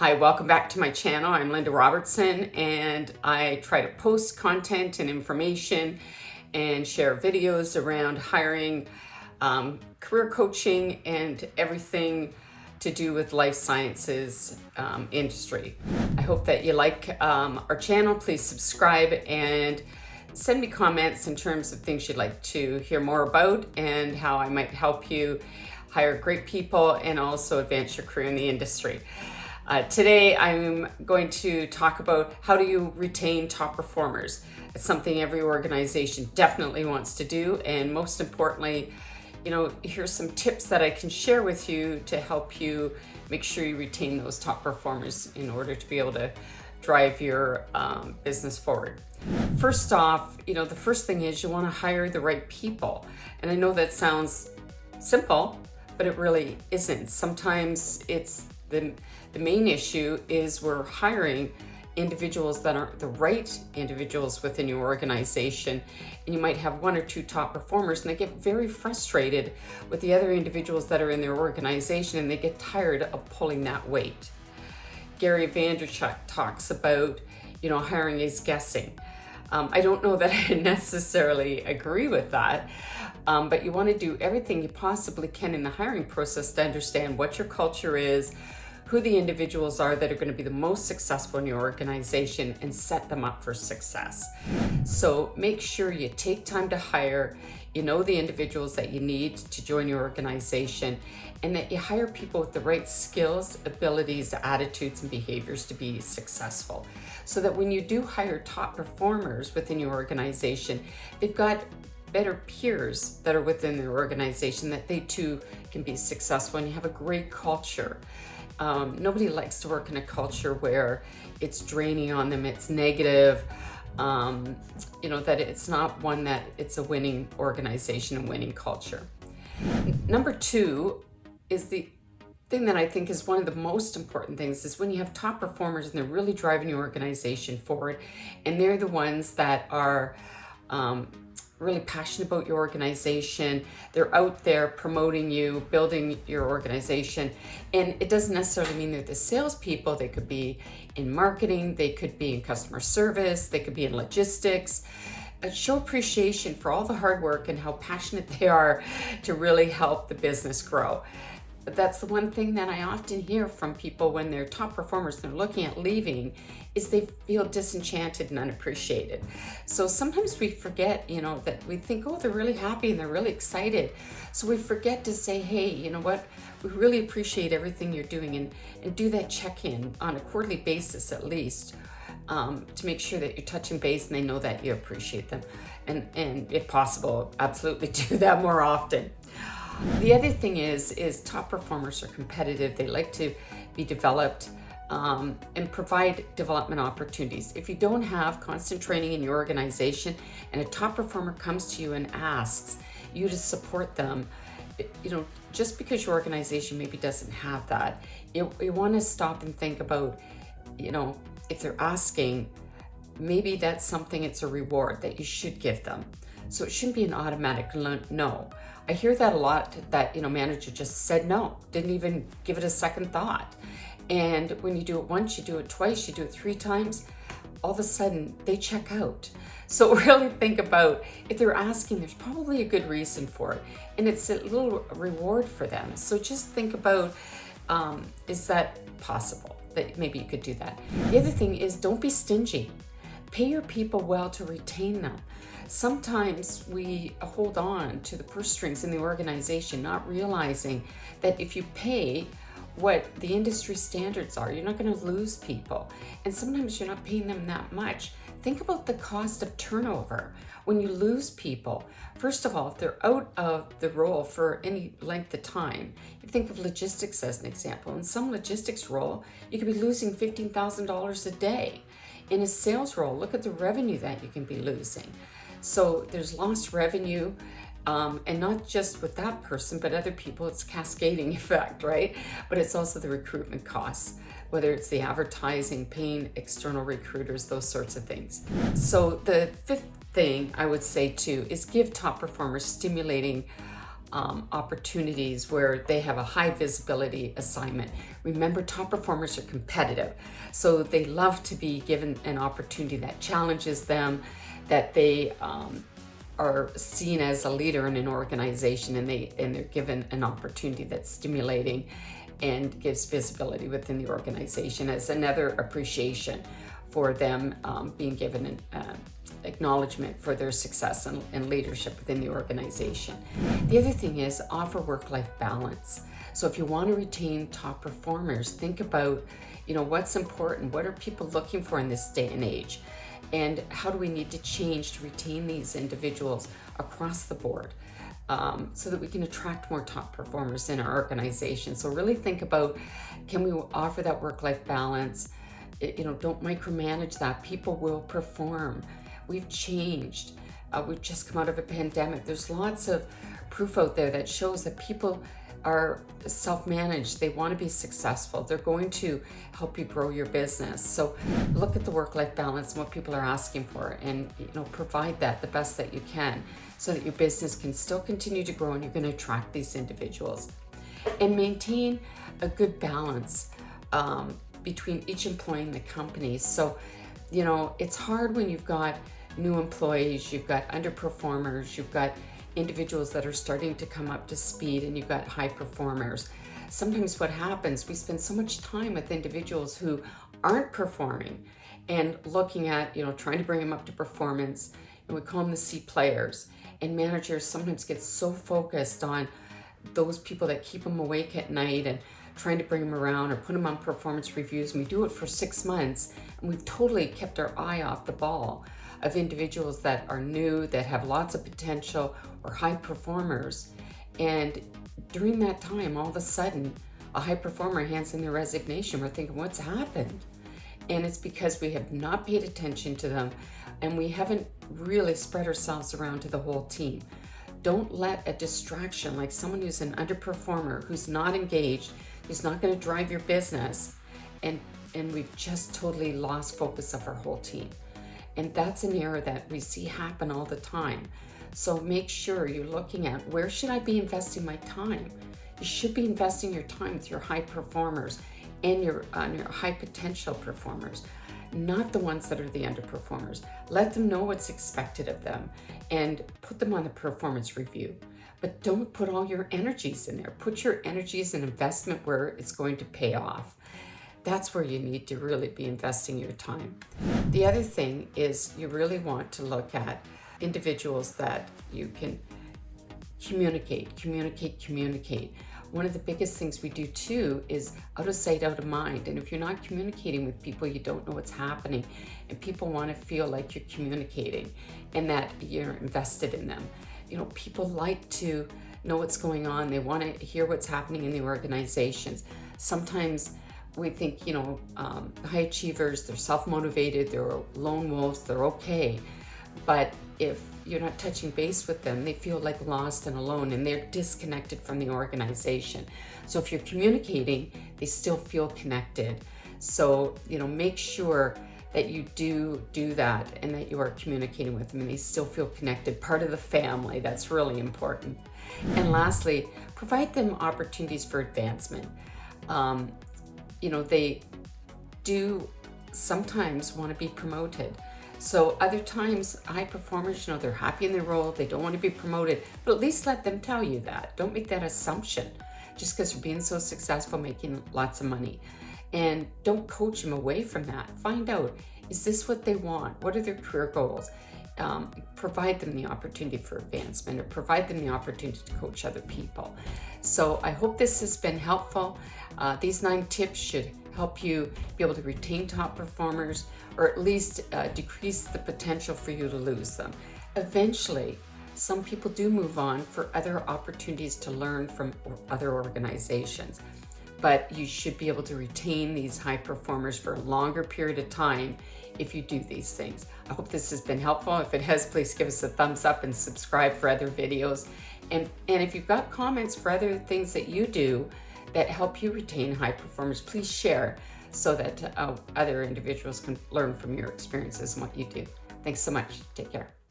Hi, welcome back to my channel. I'm Linda Robertson, and I try to post content and information and share videos around hiring, career coaching, and everything to do with life sciences industry. I hope that you like our channel. Please subscribe and send me comments in terms of things you'd like to hear more about and how I might help you hire great people and also advance your career in the industry. Today I'm going to talk about how do you retain top performers. It's something every organization definitely wants to do, and most importantly, here's some tips that I can share with you to help you make sure you retain those top performers in order to be able to drive your business forward. First off, the first thing is you want to hire the right people. And I know that sounds simple, but it really isn't. Sometimes it's the main issue is we're hiring individuals that aren't the right individuals within your organization, and you might have one or two top performers and they get very frustrated with the other individuals that are in their organization, and they get tired of pulling that weight. Gary Vaynerchuk talks about hiring is guessing. I don't know that I necessarily agree with that, but you want to do everything you possibly can in the hiring process to understand what your culture is, who the individuals are that are going to be the most successful in your organization, and set them up for success. So make sure you take time to hire, the individuals that you need to join your organization, and that you hire people with the right skills, abilities, attitudes, and behaviors to be successful. So that when you do hire top performers within your organization, they've got better peers that are within their organization, that they too can be successful, and you have a great culture. Nobody likes to work in a culture where it's draining on them, it's negative, that it's not one that it's a winning organization and winning culture. Number two is the thing that I think is one of the most important things is when you have top performers and they're really driving your organization forward, and they're the ones that are really passionate about your organization. They're out there promoting you, building your organization. And it doesn't necessarily mean they're the salespeople. They could be in marketing, they could be in customer service, they could be in logistics. Show appreciation for all the hard work and how passionate they are to really help the business grow. But that's the one thing that I often hear from people when they're top performers and they're looking at leaving, is they feel disenchanted and unappreciated. So sometimes we forget, that we think, oh, they're really happy and they're really excited. So we forget to say, hey, you know what? We really appreciate everything you're doing, and do that check-in on a quarterly basis at least, to make sure that you're touching base and they know that you appreciate them. And if possible, absolutely do that more often. The other thing is top performers are competitive. They like to be developed and provide development opportunities. If you don't have constant training in your organization and a top performer comes to you and asks you to support them, just because your organization maybe doesn't have that, you want to stop and think about, if they're asking, maybe that's something, it's a reward that you should give them. So it shouldn't be an automatic no. I hear that a lot, that, manager just said no, didn't even give it a second thought. And when you do it once, you do it twice, you do it 3 times, all of a sudden they check out. So really think about, if they're asking, there's probably a good reason for it. And it's a little reward for them. So just think about, is that possible? That maybe you could do that. The other thing is, don't be stingy. Pay your people well to retain them. Sometimes we hold on to the purse strings in the organization, not realizing that if you pay what the industry standards are, you're not going to lose people. And sometimes you're not paying them that much. Think about the cost of turnover when you lose people. First of all, if they're out of the role for any length of time, you think of logistics as an example. In some logistics role, you could be losing $15,000 a day. In a sales role, look at the revenue that you can be losing. So there's lost revenue, and not just with that person, but other people. It's a cascading effect, right? But it's also the recruitment costs, whether it's the advertising, paying external recruiters, those sorts of things. So the fifth thing I would say too is give top performers stimulating opportunities where they have a high visibility assignment. Remember, top performers are competitive, so they love to be given an opportunity that challenges them, that they are seen as a leader in an organization, and they're given an opportunity that's stimulating and gives visibility within the organization as another appreciation for them, being given an acknowledgement for their success and leadership within the organization. The other thing is offer work-life balance. So if you want to retain top performers, think about, what's important, what are people looking for in this day and age, and how do we need to change to retain these individuals across the board, so that we can attract more top performers in our organization. So really think about, can we offer that work-life balance? Don't micromanage that. People will perform. We've changed. We've just come out of a pandemic. There's lots of proof out there that shows that people are self-managed. They want to be successful. They're going to help you grow your business. So look at the work-life balance and what people are asking for, and provide that the best that you can, so that your business can still continue to grow and you're going to attract these individuals. And maintain a good balance between each employee in the company. So it's hard when you've got new employees, you've got underperformers, you've got individuals that are starting to come up to speed, and you've got high performers. Sometimes what happens, we spend so much time with individuals who aren't performing and looking at, trying to bring them up to performance, and we call them the C players. And managers sometimes get so focused on those people that keep them awake at night and trying to bring them around or put them on performance reviews. And we do it for 6 months, and we've totally kept our eye off the ball of individuals that are new, that have lots of potential, or high performers. And during that time, all of a sudden, a high performer hands in their resignation. We're thinking, what's happened? And it's because we have not paid attention to them, and we haven't really spread ourselves around to the whole team. Don't let a distraction, like someone who's an underperformer, who's not engaged, who's not going to drive your business, and we've just totally lost focus of our whole team. And that's an error that we see happen all the time. So make sure you're looking at, where should I be investing my time? You should be investing your time with your high performers and your high potential performers, not the ones that are the underperformers. Let them know what's expected of them and put them on the performance review. But don't put all your energies in there. Put your energies in investment where it's going to pay off. That's where you need to really be investing your time. The other thing is, you really want to look at individuals that you can communicate. One of the biggest things we do too is out of sight, out of mind. And if you're not communicating with people, you don't know what's happening. And people want to feel like you're communicating and that you're invested in them. People like to know what's going on. They want to hear what's happening in the organizations. Sometimes we think, high achievers, they're self-motivated, they're lone wolves, they're okay. But if you're not touching base with them, they feel like lost and alone, and they're disconnected from the organization. So if you're communicating, they still feel connected. So, make sure that you do that, and that you are communicating with them and they still feel connected, part of the family. That's really important. And lastly, provide them opportunities for advancement. They do sometimes want to be promoted. So other times, high performers, they're happy in their role, they don't want to be promoted, but at least let them tell you that. Don't make that assumption just because you're being so successful, making lots of money. And don't coach them away from that. Find out, is this what they want? What are their career goals? Provide them the opportunity for advancement, or provide them the opportunity to coach other people. So I hope this has been helpful. These 9 tips should help you be able to retain top performers, or at least decrease the potential for you to lose them. Eventually, some people do move on for other opportunities to learn from other organizations, but you should be able to retain these high performers for a longer period of time if you do these things. I hope this has been helpful. If it has, please give us a thumbs up and subscribe for other videos. And if you've got comments for other things that you do that help you retain high performers, please share so that other individuals can learn from your experiences and what you do. Thanks so much. Take care.